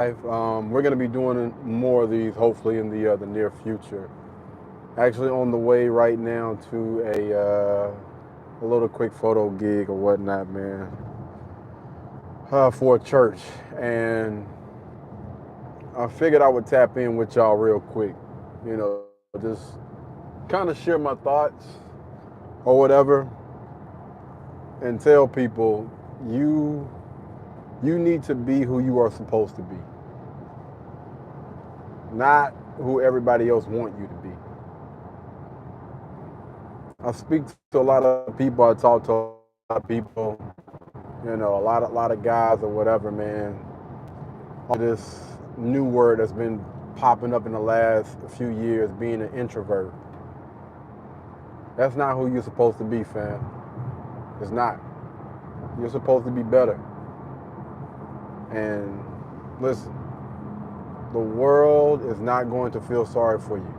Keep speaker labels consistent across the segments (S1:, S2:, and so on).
S1: We're going to be doing more of these hopefully in the near future. Actually, on the way right now to a little quick photo gig or whatnot, man, for a church, and I figured I would tap in with y'all real quick. Just kind of share my thoughts or whatever, and tell people you you need to be who you are supposed to be, not who everybody else want you to be. I speak to a lot of people. I talk to a lot of people. A lot of guys or whatever, man. This new word that's been popping up in the last few years, being an introvert. That's not who you're supposed to be, fam. It's not. You're supposed to be better. And listen, the world is not going to feel sorry for you.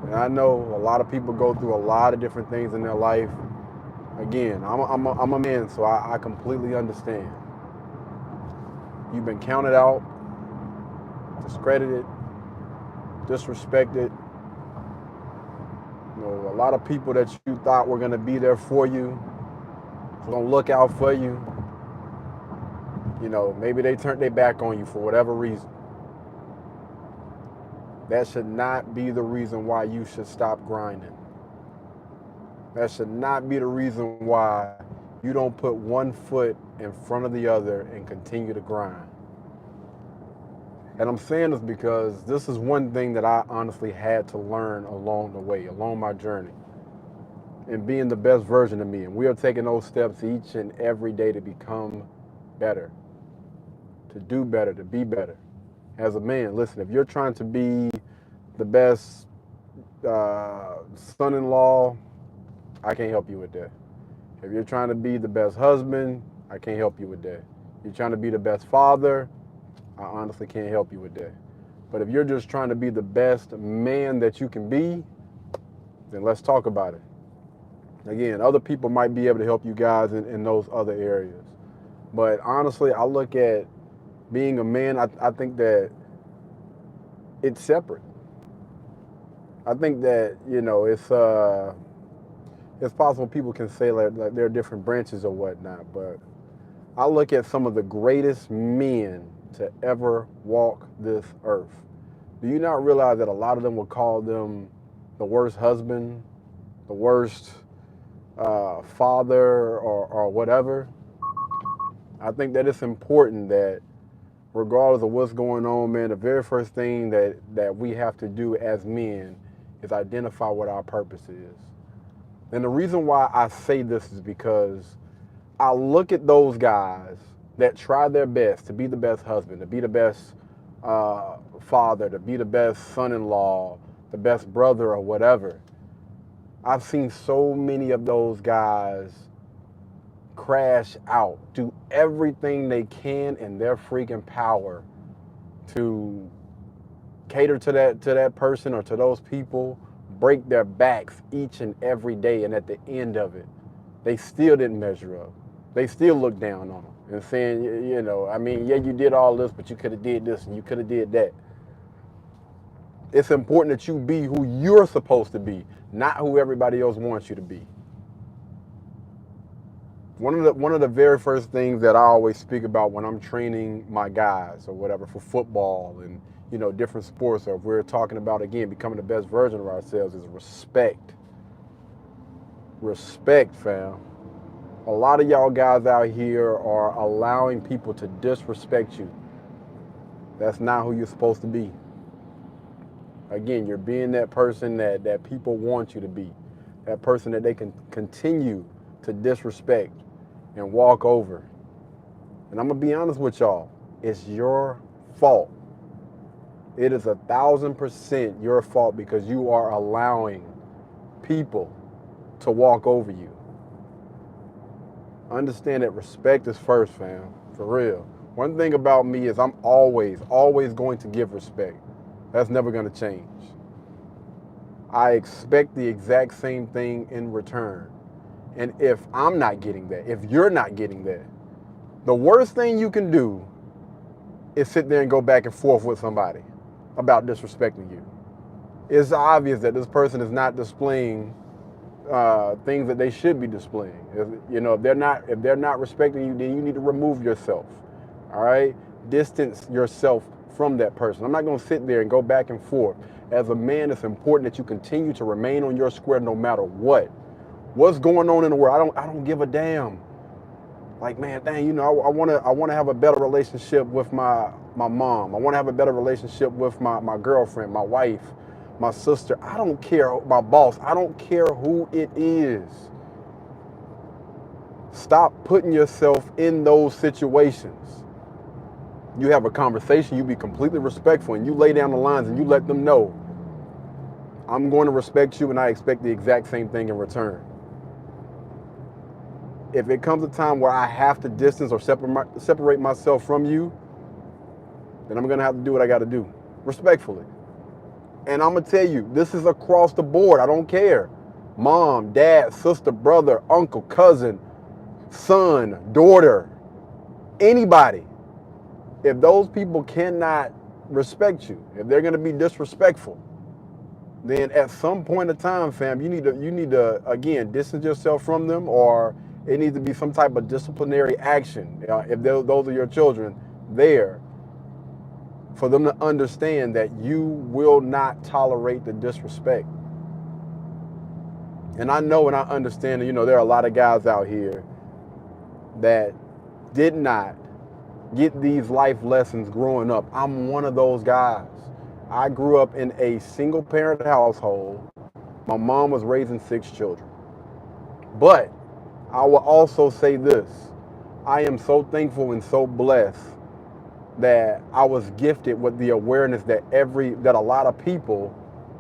S1: And I know a lot of people go through a lot of different things in their life. Again, I'm a man, so I completely understand. You've been counted out, discredited, disrespected. A lot of people that you thought were going to be there for you, going to look out for you. Maybe they turned their back on you for whatever reason. That should not be the reason why you should stop grinding. That should not be the reason why you don't put one foot in front of the other and continue to grind. And I'm saying this because this is one thing that I honestly had to learn along the way, along my journey, and being the best version of me. And we are taking those steps each and every day to become better, to do better, to be better. As a man, listen, if you're trying to be the best son-in-law, I can't help you with that. If you're trying to be the best husband, I can't help you with that. If you're trying to be the best father, I honestly can't help you with that. But if you're just trying to be the best man that you can be, then let's talk about it. Again, other people might be able to help you guys in those other areas. But honestly, I look at being a man, I think that it's separate. I think that, it's possible people can say like there are different branches or whatnot, but I look at some of the greatest men to ever walk this earth. Do you not realize that a lot of them would call them the worst husband, the worst father, or whatever? I think that it's important that regardless of what's going on, man, the very first thing that we have to do as men is identify what our purpose is. And the reason why I say this is because I look at those guys that try their best to be the best husband, to be the best father, to be the best son-in-law, the best brother, or whatever. I've seen so many of those guys crash out, do everything they can in their freaking power to cater to that person or to those people, break their backs each and every day, and at the end of it, they still didn't measure up. They still look down on them and saying, yeah, you did all this, but you could have did this and you could have did that. It's important that you be who you're supposed to be, not who everybody else wants you to be. One of the very first things that I always speak about when I'm training my guys or whatever for football and different sports, or if we're talking about again becoming the best version of ourselves, is respect. Respect, fam. A lot of y'all guys out here are allowing people to disrespect you. That's not who you're supposed to be. Again, you're being that person that people want you to be. That person that they can continue to disrespect and walk over. And I'm going to be honest with y'all. It's your fault. It is 1,000% your fault because you are allowing people to walk over you. Understand that respect is first, fam. For real. One thing about me is I'm always going to give respect. That's never going to change. I expect the exact same thing in return. And if I'm not getting that, if you're not getting that, the worst thing you can do is sit there and go back and forth with somebody about disrespecting you. It's obvious that this person is not displaying things that they should be displaying. If they're not respecting you, then you need to remove yourself. All right, distance yourself from that person. I'm not going to sit there and go back and forth. As a man, it's important that you continue to remain on your square no matter what's going on in the world. I don't give a damn. Like, man, dang, I want to have a better relationship with my mom. I want to have a better relationship with my girlfriend, my wife, my sister. I don't care, my boss. I don't care who it is. Stop putting yourself in those situations. You have a conversation, you be completely respectful, and you lay down the lines and you let them know, I'm going to respect you and I expect the exact same thing in return. If it comes a time where I have to distance or separate myself from you, then I'm going to have to do what I got to do, respectfully. And I'm going to tell you, this is across the board. I don't care. Mom, dad, sister, brother, uncle, cousin, son, daughter, anybody. If those people cannot respect you, if they're going to be disrespectful, then at some point in time, fam, you need to again distance yourself from them, or it needs to be some type of disciplinary action. If those are your children, there, for them to understand that you will not tolerate the disrespect. And I know and I understand that, there are a lot of guys out here that did not get these life lessons growing up. I'm one of those guys. I grew up in a single parent household. My mom was raising 6 children. But I will also say this. I am so thankful and so blessed that I was gifted with the awareness that a lot of people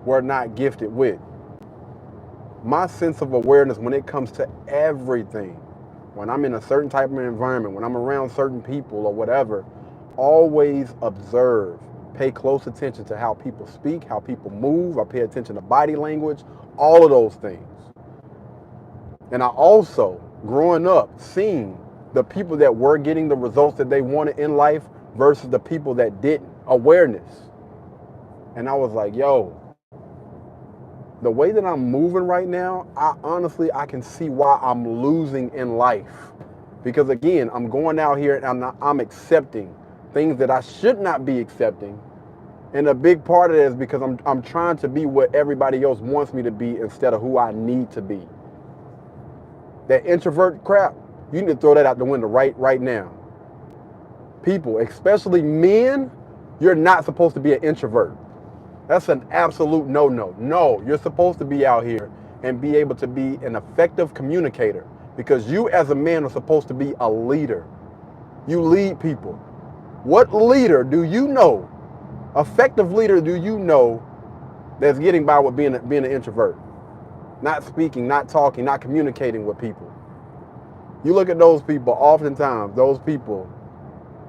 S1: were not gifted with. My sense of awareness when it comes to everything, when I'm in a certain type of environment, when I'm around certain people or whatever, always observe, pay close attention to how people speak, how people move. I pay attention to body language, all of those things. And I also, growing up, seeing the people that were getting the results that they wanted in life versus the people that didn't. Awareness. And I was like, yo, the way that I'm moving right now, I can see why I'm losing in life. Because again, I'm going out here and I'm accepting things that I should not be accepting. And a big part of it is because I'm trying to be what everybody else wants me to be instead of who I need to be. That introvert crap, you need to throw that out the window right now. People, especially men, you're not supposed to be an introvert. That's an absolute no-no. No, you're supposed to be out here and be able to be an effective communicator, because you as a man are supposed to be a leader. You lead people. What leader do you know, effective leader do you know, that's getting by with being an introvert? Not speaking, not talking, not communicating with people. You look at those people, oftentimes, those people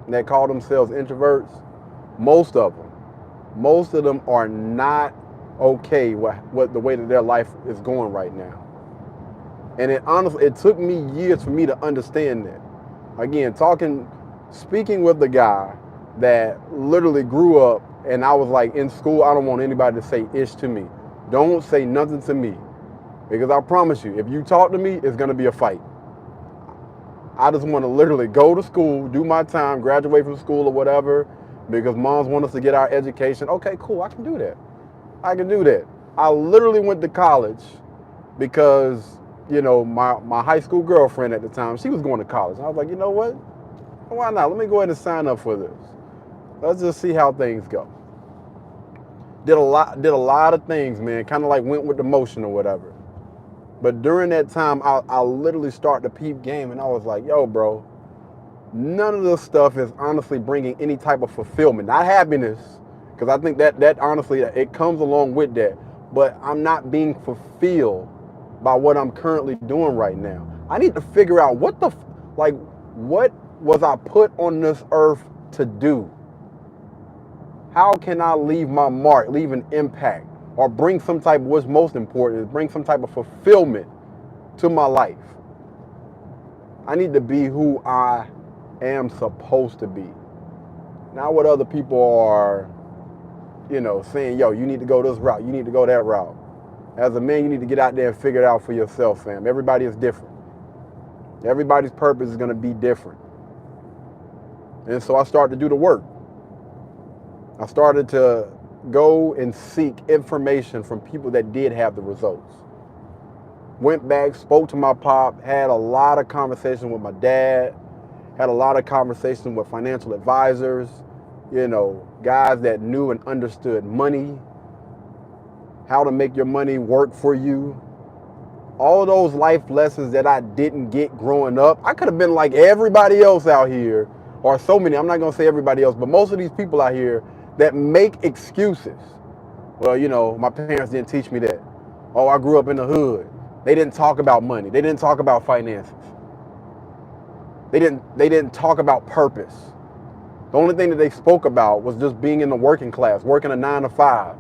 S1: that call themselves introverts, most of them are not okay with the way that their life is going right now. And it took me years for me to understand that. Again, speaking with the guy that literally grew up, and I was like, in school, I don't want anybody to say ish to me. Don't say nothing to me. Because I promise you, if you talk to me, it's going to be a fight. I just want to literally go to school, do my time, graduate from school or whatever, because moms want us to get our education. Okay, cool, I can do that. I literally went to college because, my high school girlfriend at the time, she was going to college. I was like, you know what? Why not? Let me go ahead and sign up for this. Let's just see how things go. Did a lot of things, man. Kind of like went with the motion or whatever. But during that time, I literally started to peep game, and I was like, yo, bro, none of this stuff is honestly bringing any type of fulfillment. Not happiness, because I think that honestly, it comes along with that. But I'm not being fulfilled by what I'm currently doing right now. I need to figure out what was I put on this earth to do? How can I leave my mark, leave an impact, or bring some type, what's most important is bring some type of fulfillment to my life? I need to be who I am supposed to be. not what other people are, saying, yo, you need to go this route, you need to go that route. As a man, you need to get out there and figure it out for yourself, fam. Everybody is different. Everybody's purpose is going to be different. And so I started to do the work. I started to go and seek information from people that did have the results. Went back, spoke to my pop, had a lot of conversations with my dad, had a lot of conversations with financial advisors, guys that knew and understood money, how to make your money work for you. All those life lessons that I didn't get growing up. I could have been like everybody else out here, or so many, I'm not going to say everybody else, but most of these people out here that make excuses. Well, my parents didn't teach me that. Oh, I grew up in the hood. They didn't talk about money. They didn't talk about finances. They didn't talk about purpose. The only thing that they spoke about was just being in the working class, working a 9 to 5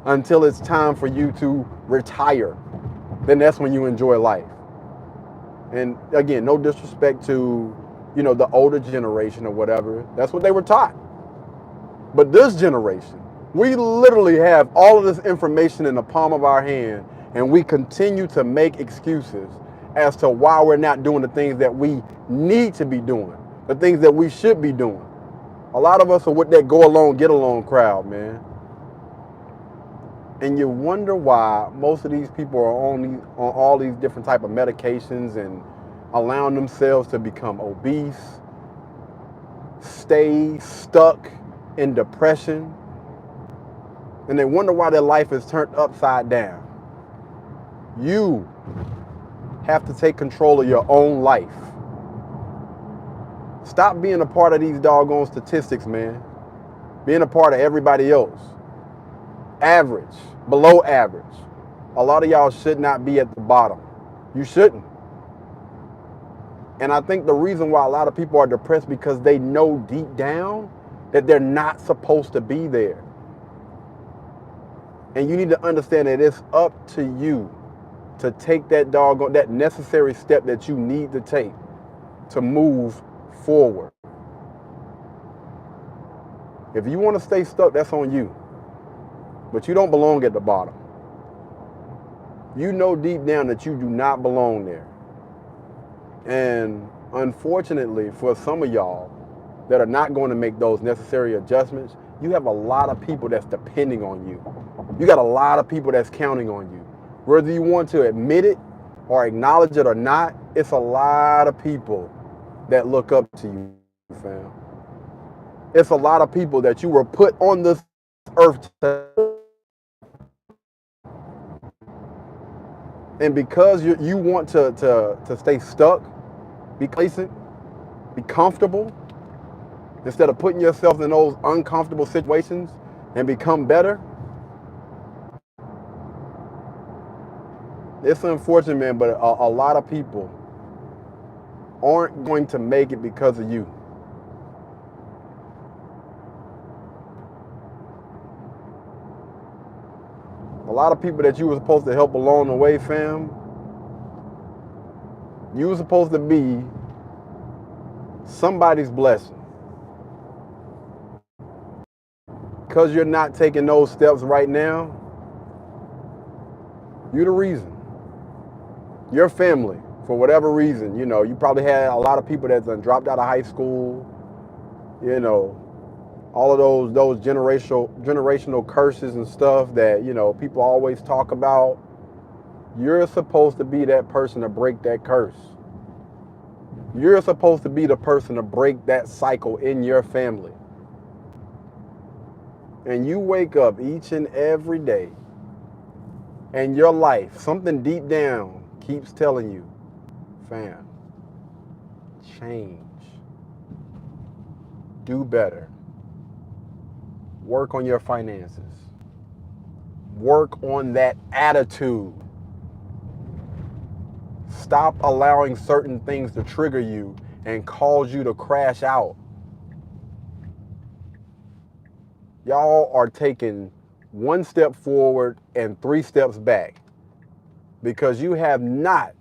S1: until it's time for you to retire. Then that's when you enjoy life. And again, no disrespect to, the older generation or whatever. That's what they were taught. But this generation, we literally have all of this information in the palm of our hand, and we continue to make excuses as to why we're not doing the things that we need to be doing, the things that we should be doing. A lot of us are with that go along, get along crowd, man. And you wonder why most of these people are on all these different type of medications and allowing themselves to become obese, stay stuck in depression, and they wonder why their life is turned upside down. You have to take control of your own life. Stop being a part of these doggone statistics, man. Being a part of everybody else. Average, below average. A lot of y'all should not be at the bottom. You shouldn't. And I think the reason why a lot of people are depressed because they know deep down that they're not supposed to be there. And you need to understand that it's up to you to take that necessary step that you need to take to move forward. If you want to stay stuck, that's on you. But you don't belong at the bottom. You know deep down that you do not belong there. And unfortunately, for some of y'all that are not going to make those necessary adjustments, you have a lot of people that's depending on you. You got a lot of people that's counting on you. Whether you want to admit it or acknowledge it or not, it's a lot of people that look up to you, fam. It's a lot of people that you were put on this earth to. And because you want to stay stuck, be complacent, be comfortable, instead of putting yourself in those uncomfortable situations and become better, it's unfortunate, man, but a lot of people aren't going to make it because of you. A lot of people that you were supposed to help along the way, fam, you were supposed to be somebody's blessing. Because you're not taking those steps right now, you're the reason. Your family, for whatever reason, you probably had a lot of people that done dropped out of high school, all of those generational curses and stuff that, people always talk about. You're supposed to be that person to break that curse. You're supposed to be the person to break that cycle in your family. And you wake up each and every day, and your life, something deep down keeps telling you, fam, change. Do better. Work on your finances. Work on that attitude. Stop allowing certain things to trigger you and cause you to crash out. Y'all are taking one step forward and 3 steps back because you have not,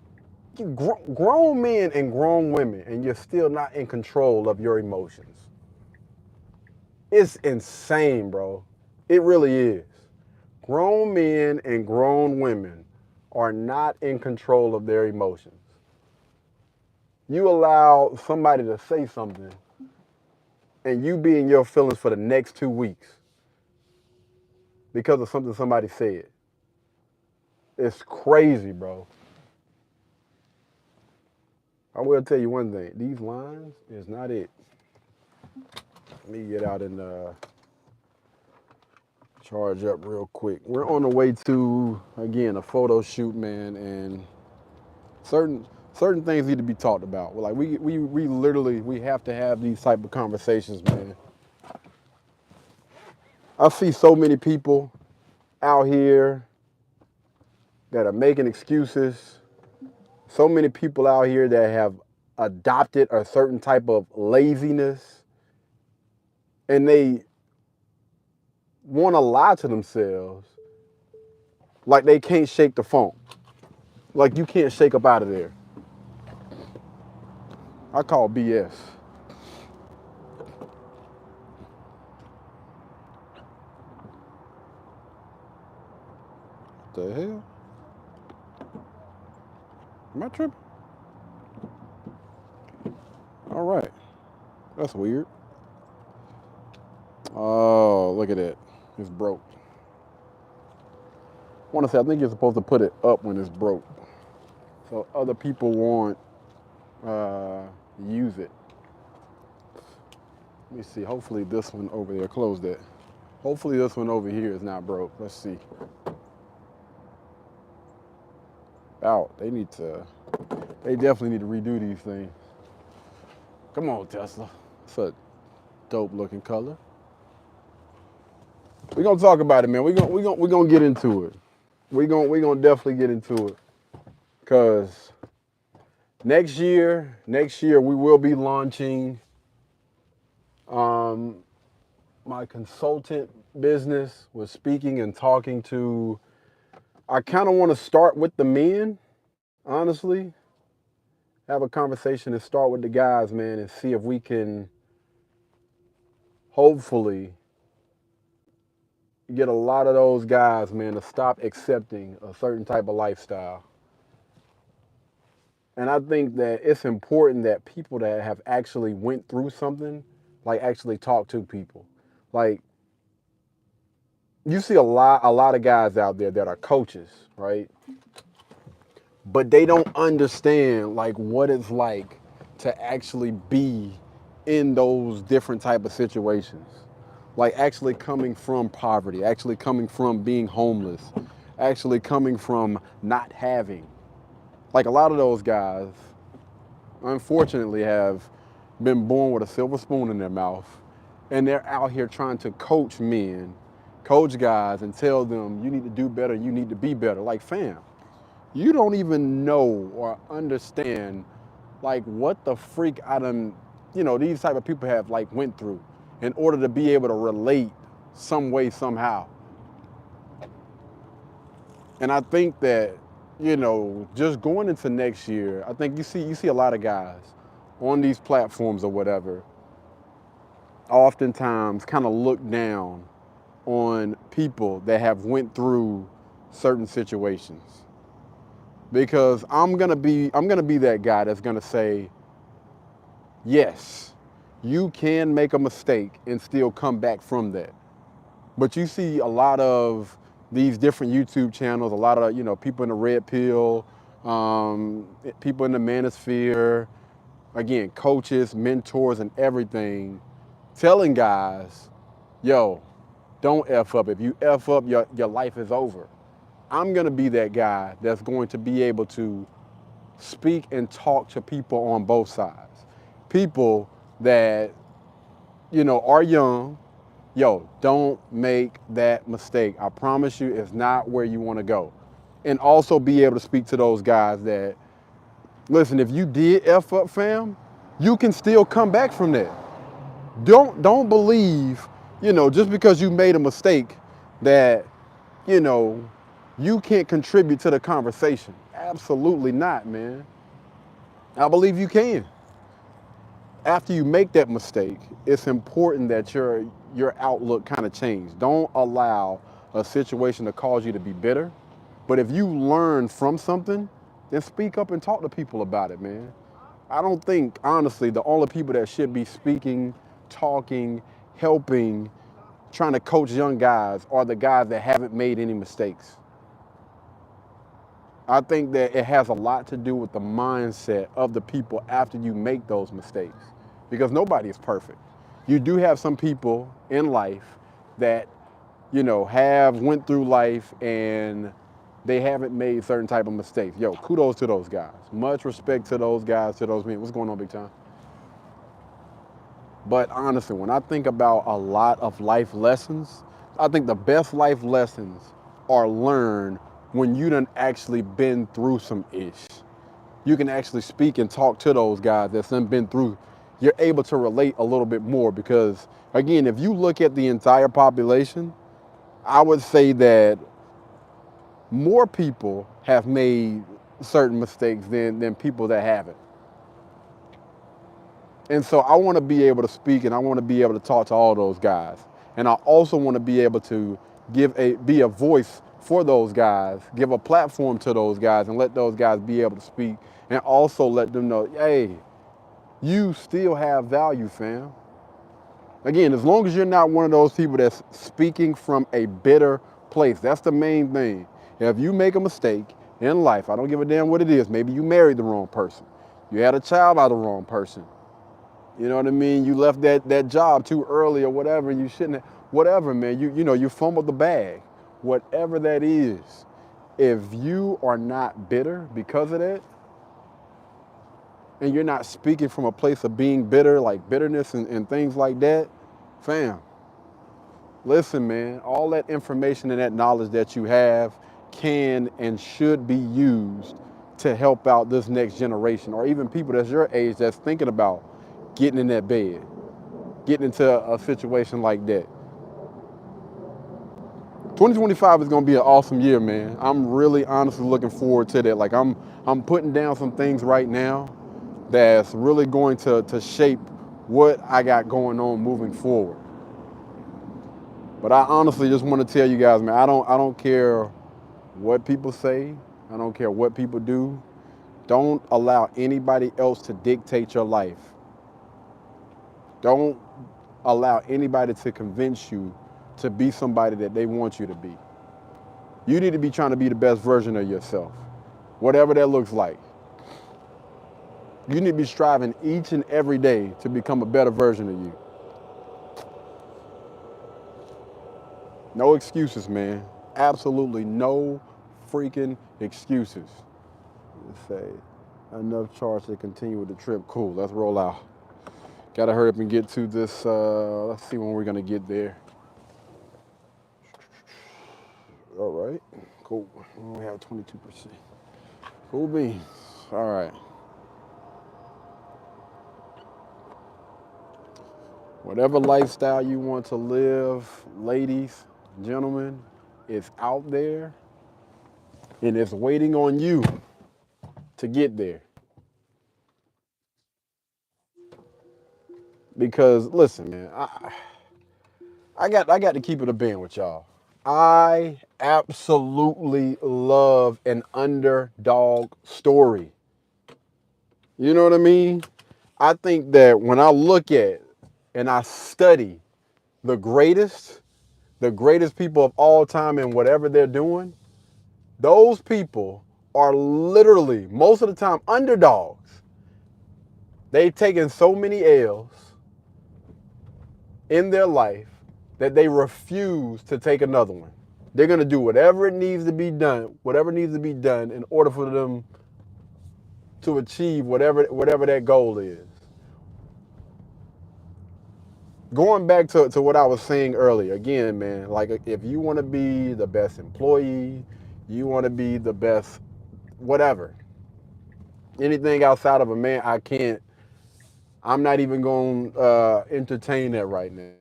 S1: grown men and grown women, and you're still not in control of your emotions. It's insane, bro. It really is. Grown men and grown women are not in control of their emotions. You allow somebody to say something and you be in your feelings for the next 2 weeks because of something somebody said. It's crazy, bro. I will tell you one thing. These lines is not it. Let me get out and charge up real quick. We're on the way to, again, a photo shoot, man, and certain things need to be talked about. Like we literally we have to have these type of conversations, man. I see so many people out here that are making excuses. So many people out here that have adopted a certain type of laziness, and they want to lie to themselves like they can't shake the phone. Like you can't shake up out of there. I call BS. What the hell? Am I tripping? All right. That's weird. Oh, look at that. It's broke. I want to say, I think you're supposed to put it up when it's broke. So other people won't use it. Let me see. Hopefully this one over there, close that. Hopefully this one over here is not broke. Let's see. Out. They definitely need to redo these things. Come on, Tesla. It's a dope looking color. We're gonna talk about it, man. We're gonna get into it. We're gonna definitely get into it. Cause next year we will be launching my consultant business with speaking and talking to. I kind of want to start with the men, honestly. Have a conversation and start with the guys, man, and see if we can hopefully get a lot of those guys, man, to stop accepting a certain type of lifestyle. And I think that it's important that people that have actually went through something, like actually talk to people. Like you see a lot of guys out there that are coaches, right? But they don't understand like what it's like to actually be in those different type of situations. Like actually coming from poverty, actually coming from being homeless, actually coming from not having. Like a lot of those guys, unfortunately, have been born with a silver spoon in their mouth, and they're out here trying to coach men, coach guys, and tell them you need to do better, you need to be better. Like, fam, you don't even know or understand like what the freak these type of people have like went through in order to be able to relate some way, somehow. And I think that, just going into next year, I think you see a lot of guys on these platforms or whatever, oftentimes kind of look down on people that have went through certain situations. Because I'm gonna be that guy that's gonna say, yes, you can make a mistake and still come back from that. But you see a lot of these different YouTube channels, a lot of people in the red pill, people in the manosphere, again, coaches, mentors, and everything, telling guys, yo, don't F up. If you F up, your life is over. I'm gonna be that guy that's going to be able to speak and talk to people on both sides. People that, are young. Yo, don't make that mistake. I promise you it's not where you want to go. And also be able to speak to those guys that, listen, if you did F up, fam, you can still come back from that. Don't believe, just because you made a mistake that, you can't contribute to the conversation. Absolutely not, man. I believe you can. after you make that mistake, it's important that your outlook kind of change. Don't allow a situation to cause you to be bitter. But if you learn from something, then speak up and talk to people about it, man. I don't think, honestly, the only people that should be speaking, talking, helping, trying to coach young guys are the guys that haven't made any mistakes. I think that it has a lot to do with the mindset of the people after you make those mistakes, because nobody is perfect. You do have some people in life that, have went through life and they haven't made certain type of mistakes. Yo, kudos to those guys. Much respect to those guys, to those men. What's going on, big time? But honestly, when I think about a lot of life lessons, I think the best life lessons are learned when you done actually been through some ish. You can actually speak and talk to those guys that's done been through. You're able to relate a little bit more because, again, if you look at the entire population, I would say that more people have made certain mistakes than people that haven't. And so I want to be able to speak and I want to be able to talk to all those guys. And I also want to be able to be a voice for those guys, give a platform to those guys and let those guys be able to speak and also let them know, hey, you still have value, fam. Again, as long as you're not one of those people that's speaking from a bitter place, that's the main thing. If you make a mistake in life, I don't give a damn what it is. Maybe you married the wrong person. You had a child by the wrong person. You know what I mean? You left that job too early or whatever. You shouldn't have, whatever, man. You fumbled the bag. Whatever that is. If you are not bitter because of that, and you're not speaking from a place of being bitter, like bitterness and things like that, fam, listen, man, all that information and that knowledge that you have can and should be used to help out this next generation or even people that's your age that's thinking about getting in that bed, getting into a situation like that. 2025 is gonna be an awesome year, man. I'm really honestly looking forward to that. Like I'm putting down some things right now that's really going to shape what I got going on moving forward. But I honestly just want to tell you guys, man, I don't care what people say. I don't care what people do. Don't allow anybody else to dictate your life. Don't allow anybody to convince you to be somebody that they want you to be. You need to be trying to be the best version of yourself, whatever that looks like. You need to be striving each and every day to become a better version of you. No excuses, man. Absolutely no freaking excuses. Let's say enough charge to continue with the trip. Cool, let's roll out. Gotta hurry up and get to this. Let's see when we're gonna get there. All right, cool. We have 22%. Cool beans. All right. Whatever lifestyle you want to live, ladies, gentlemen, it's out there and it's waiting on you to get there. Because listen, man, I got to keep it a band with y'all. I absolutely love an underdog story. You know what I mean? I think that when I look at and I study the greatest people of all time and whatever they're doing, those people are literally, most of the time, underdogs. They've taken so many L's in their life that they refuse to take another one. They're going to do whatever it needs to be done, whatever needs to be done in order for them to achieve whatever that goal is. Going back to what I was saying earlier, again, man, like if you want to be the best employee, you want to be the best whatever, anything outside of a man, I'm not even going to entertain that right now.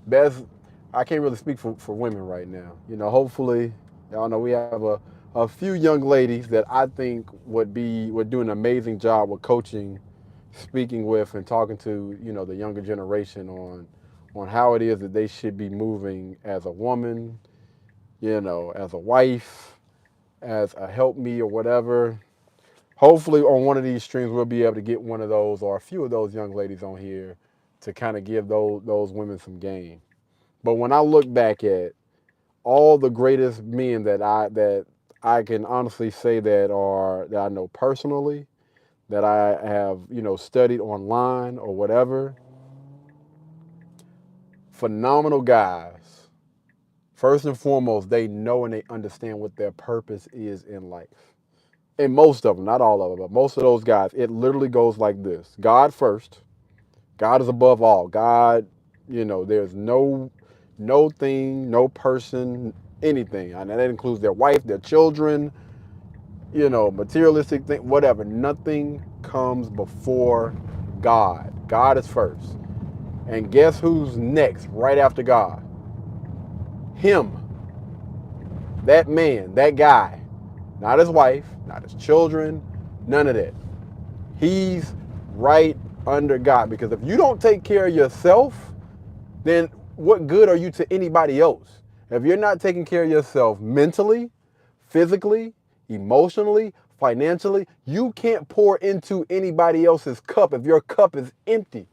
S1: Best, I can't really speak for women right now. Hopefully, y'all know we have a few young ladies that I think would do an amazing job with coaching, speaking with, and talking to the younger generation on how it is that they should be moving as a woman, as a wife, as a help me or whatever. Hopefully, on one of these streams, we'll be able to get one of those or a few of those young ladies on here to kind of give those women some game. But when I look back at all the greatest men that I can honestly say that I know personally, that I have studied online or whatever, phenomenal guys. First and foremost, they know and they understand what their purpose is in life. And most of them, not all of them, but most of those guys, it literally goes like this: God first. God is above all. God, there's no thing, no person, anything. And that includes their wife, their children, materialistic thing, whatever. Nothing comes before God. God is first. And guess who's next, right after God? Him. That man, that guy. Not his wife, not his children, none of that. He's right under God. Because if you don't take care of yourself, then what good are you to anybody else? If you're not taking care of yourself mentally, physically, emotionally, financially, you can't pour into anybody else's cup if your cup is empty.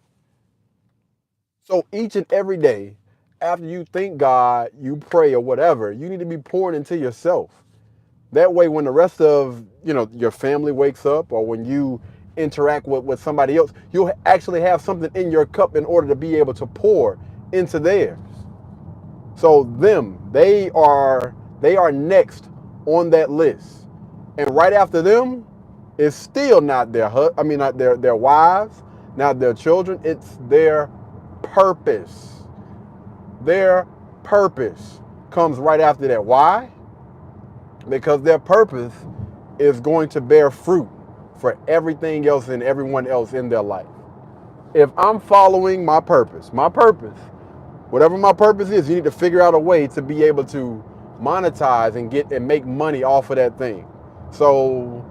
S1: So each and every day, after you thank God, you pray or whatever, you need to be pouring into yourself. That way, when the rest of your family wakes up, or when you interact with somebody else, you'll actually have something in your cup in order to be able to pour into theirs. So they are next on that list, and right after them is still not not their wives, not their children. It's their purpose. Their purpose comes right after that. Why? Because their purpose is going to bear fruit for everything else and everyone else in their life. If I'm following my purpose, whatever my purpose is, you need to figure out a way to be able to monetize and make money off of that thing. So,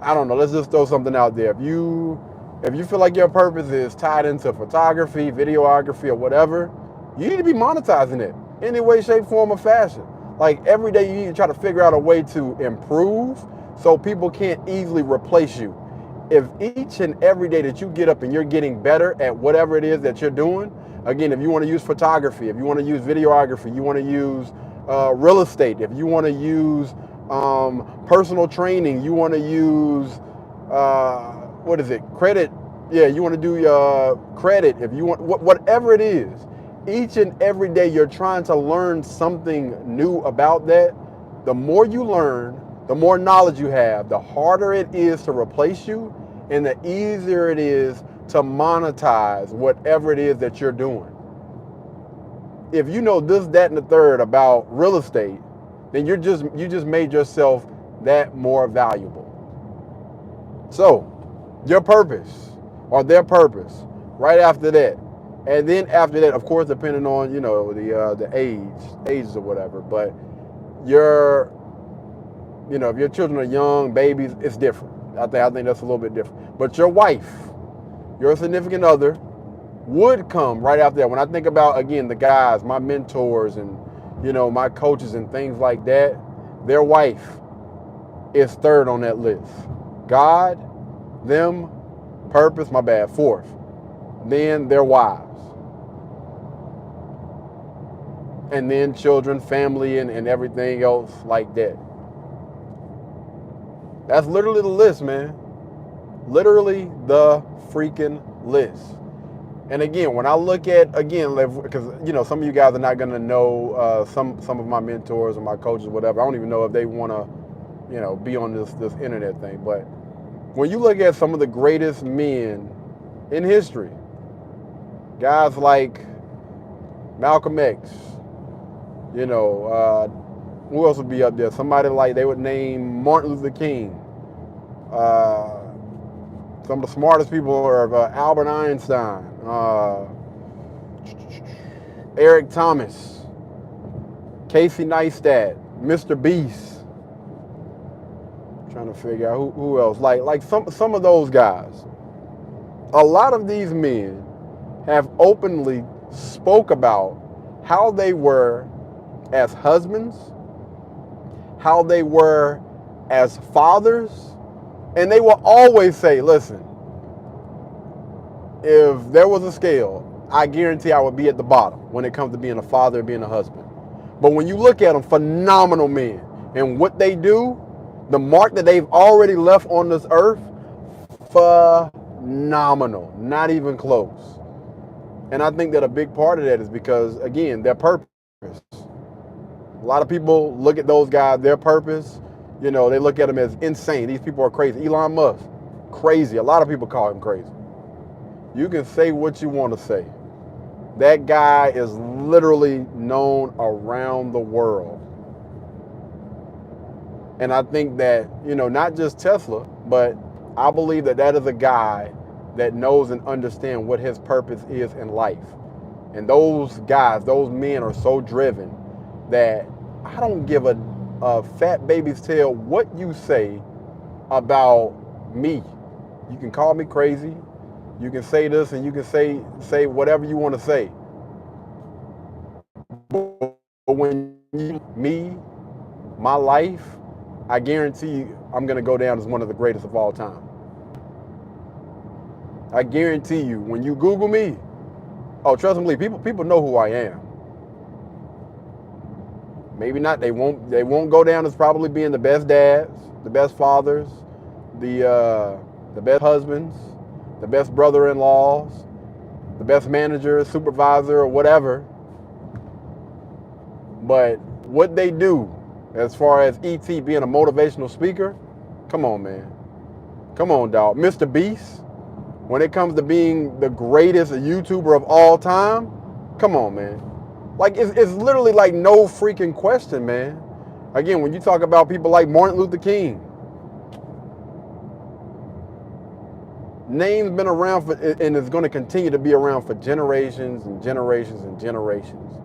S1: I don't know, let's just throw something out there. If you feel like your purpose is tied into photography, videography, or whatever, you need to be monetizing it in any way, shape, form, or fashion. Like every day you need to try to figure out a way to improve so people can't easily replace you. If each and every day that you get up and you're getting better at whatever it is that you're doing, again, if you want to use photography, if you want to use videography, you want to use real estate, if you want to use personal training, you want to use, credit. Yeah, you want to do credit. If you want, whatever it is, each and every day you're trying to learn something new about that. The more you learn, the more knowledge you have, the harder it is to replace you, and the easier it is to monetize whatever it is that you're doing. If you know this, that, and the third about real estate, then you just made yourself that more valuable. So, your purpose or their purpose, right after that. And then after that, of course, depending on, the ages or whatever, but if your children are young, babies, it's different. I think that's a little bit different. But your wife, your significant other, would come right after that. When I think about, again, the guys, my mentors and, my coaches and things like that, their wife is third on that list. God, them, purpose, fourth. Then their wives. And then children, family, and everything else like that. That's literally the list, man. Literally the freaking list. And again, when I look at, because, some of you guys are not going to know some of my mentors or my coaches or whatever. I don't even know if they want to, be on this internet thing. But when you look at some of the greatest men in history, guys like Malcolm X, who else would be up there? Somebody like they would name Martin Luther King. Some of the smartest people are Albert Einstein, Eric Thomas, Casey Neistat, Mr. Beast, Trying to figure out who else. Like some of those guys. A lot of these men have openly spoke about how they were as husbands, how they were as fathers, and they will always say, listen, if there was a scale, I guarantee I would be at the bottom when it comes to being a father and being a husband. But when you look at them, phenomenal men, and what they do, the mark that they've already left on this earth, phenomenal, not even close. And I think that a big part of that is because, again, their purpose. A lot of people look at those guys, their purpose, they look at them as insane. These people are crazy. Elon Musk, crazy. A lot of people call him crazy. You can say what you want to say. That guy is literally known around the world. And I think that, not just Tesla, but I believe that that is a guy that knows and understands what his purpose is in life. And those guys, those men are so driven that I don't give a fat baby's tail what you say about me. You can call me crazy. You can say this and you can say whatever you want to say. But when me, my life, I guarantee you I'm going to go down as one of the greatest of all time. I guarantee you, when you Google me, oh, trust me, people know who I am. Maybe not. They won't go down as probably being the best dads, the best fathers, the best husbands, the best brother-in-laws, the best manager, supervisor, or whatever. But what they do, as far as E.T. being a motivational speaker, come on, man. Come on, dog. Mr. Beast, when it comes to being the greatest YouTuber of all time, come on, man. Like, it's literally like no freaking question, man. Again, when you talk about people like Martin Luther King, name's been around for, and is going to continue to be around for generations and generations and generations.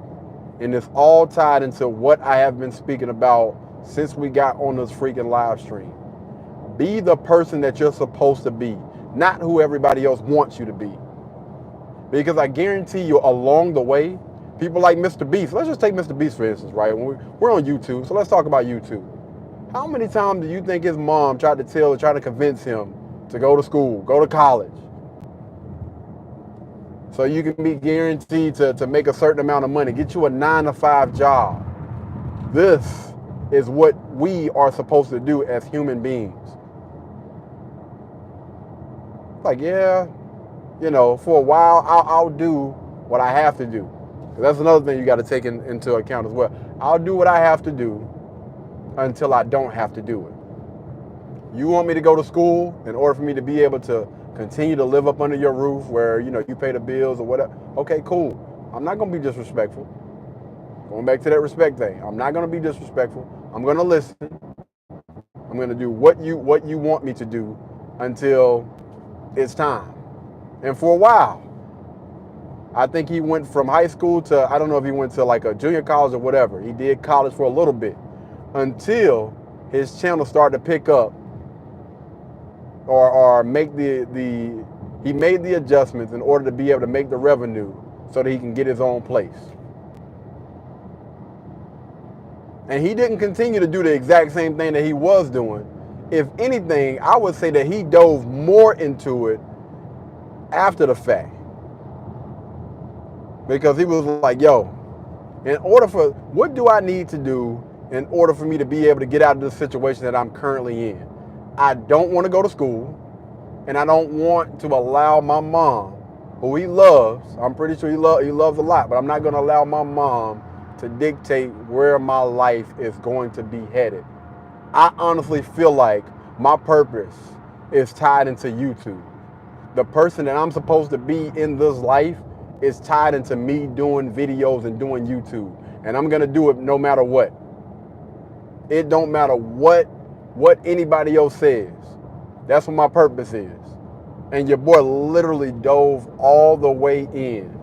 S1: And it's all tied into what I have been speaking about since we got on this freaking live stream. Be the person that you're supposed to be, not who everybody else wants you to be. Because I guarantee you along the way, people like Mr. Beast, let's just take Mr. Beast for instance, right? We're on YouTube, so let's talk about YouTube. How many times do you think his mom tried to convince him to go to school, go to college, so you can be guaranteed to make a certain amount of money, get you a 9-to-5 job? This is what we are supposed to do as human beings. Like, yeah, for a while, I'll do what I have to do. That's another thing you got to take into account as well. I'll do what I have to do until I don't have to do it. You want me to go to school in order for me to be able to continue to live up under your roof where, you pay the bills or whatever. Okay, cool. I'm not going to be disrespectful. Going back to that respect thing. I'm not going to be disrespectful. I'm going to listen. I'm going to do what you want me to do until it's time. And for a while, I think he went from high school to, I don't know if he went to like a junior college or whatever. He did college for a little bit until his channel started to pick up or make he made the adjustments in order to be able to make the revenue so that he can get his own place. And he didn't continue to do the exact same thing that he was doing. If anything, I would say that he dove more into it after the fact. Because he was like, yo, what do I need to do in order for me to be able to get out of this situation that I'm currently in? I don't want to go to school, and I don't want to allow my mom, who he loves, I'm pretty sure he loves a lot, but I'm not going to allow my mom to dictate where my life is going to be headed. I honestly feel like my purpose is tied into YouTube. The person that I'm supposed to be in this life is tied into me doing videos and doing YouTube. And I'm going to do it no matter what. It don't matter what anybody else says. That's what my purpose is. And your boy literally dove all the way in.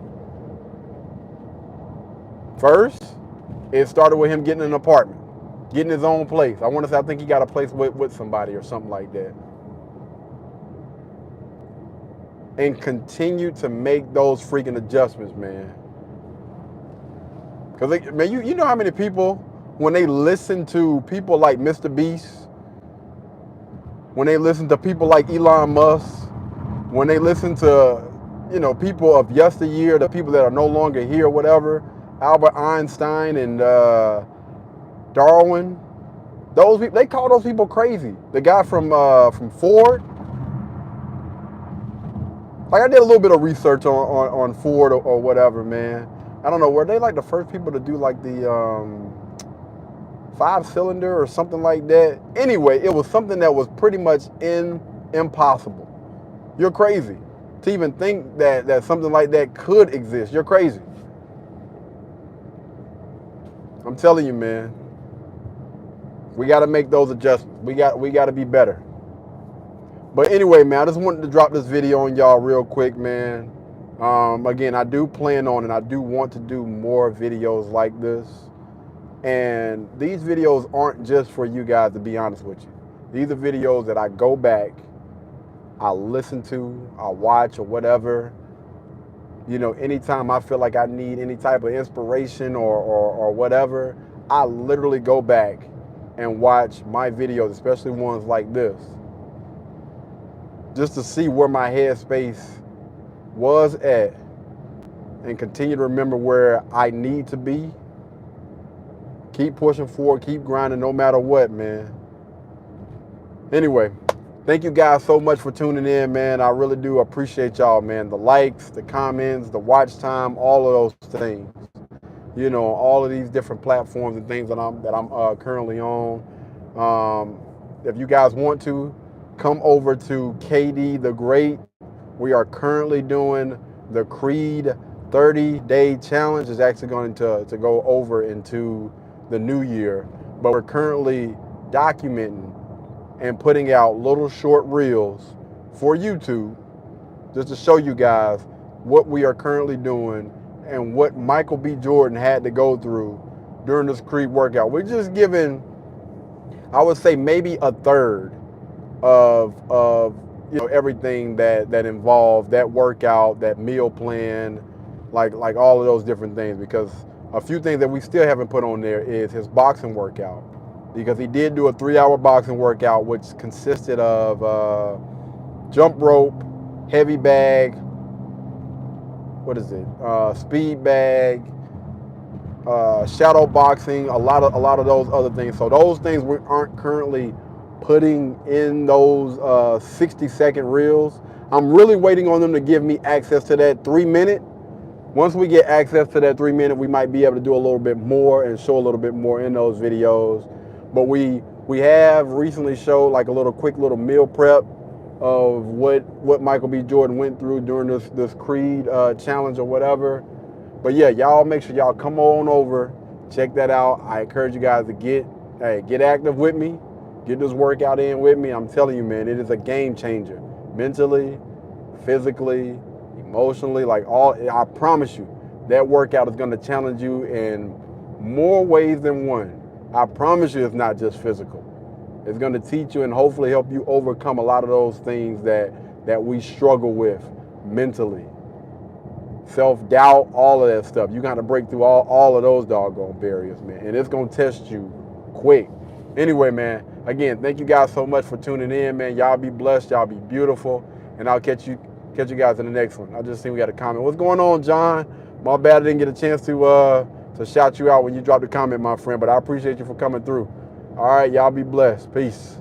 S1: First, it started with him getting an apartment. getting his own place. I want to say, I think he got a place with somebody or something like that. And continue to make those freaking adjustments, man. Because, man, you know how many people, when they listen to people like Mr. Beast, when they listen to people like Elon Musk, when they listen to, you know, people of yesteryear, the people that are no longer here, whatever, Albert Einstein and Darwin, those people, they call those people crazy. The guy from Ford, like I did a little bit of research on Ford or whatever, man. I don't know, were they like the first people to do like the 5-cylinder or something like that? Anyway, it was something that was pretty much impossible. You're crazy to even think that something like that could exist. You're crazy. I'm telling you, man. We got to make those adjustments. We got to be better. But anyway, man, I just wanted to drop this video on y'all real quick, man. Again, I do plan on and I do want to do more videos like this. And these videos aren't just for you guys, to be honest with you. These are videos that I go back, I listen to, I watch or whatever. You know, anytime I feel like I need any type of inspiration or whatever, I literally go back and watch my videos, especially ones like this, just to see where my headspace was at and continue to remember where I need to be. Keep pushing forward, keep grinding no matter what, man. Anyway, thank you guys so much for tuning in, man. I really do appreciate y'all, man. The likes, the comments, the watch time, all of those things. You know, all of these different platforms and things that I'm currently on. If you guys want to, come over to KD the Great. We are currently doing the Creed 30-day challenge. It's actually going to go over into the new year, but we're currently documenting and putting out little short reels for YouTube just to show you guys what we are currently doing and what Michael B. Jordan had to go through during this Creed workout. We're just giving, I would say, maybe a third of you know, everything that involved that workout, that meal plan, like all of those different things. Because a few things that we still haven't put on there is his boxing workout, because he did do a 3-hour boxing workout, which consisted of jump rope, heavy bag, what is it? Speed bag, shadow boxing, a lot of those other things. So those things we aren't currently putting in those 60-second reels. I'm really waiting on them to give me access to that 3-minute. Once we get access to that 3-minute, we might be able to do a little bit more and show a little bit more in those videos. But we have recently showed like a quick little meal prep of what Michael B. Jordan went through during this Creed challenge or whatever. But yeah, y'all make sure y'all come on over, check that out. I encourage you guys to get active with me, get this workout in with me. I'm telling you, man, it is a game changer, mentally, physically, emotionally, like all. I promise you, that workout is going to challenge you in more ways than one. I promise you, it's not just physical. It's going to teach you and hopefully help you overcome a lot of those things that we struggle with mentally. Self-doubt, all of that stuff. You got to break through all of those doggone barriers, man. And it's going to test you quick. Anyway, man, again, thank you guys so much for tuning in, man. Y'all be blessed. Y'all be beautiful. And I'll catch you guys in the next one. I just seen we got a comment. What's going on, John? My bad, I didn't get a chance to shout you out when you dropped a comment, my friend. But I appreciate you for coming through. All right, y'all be blessed. Peace.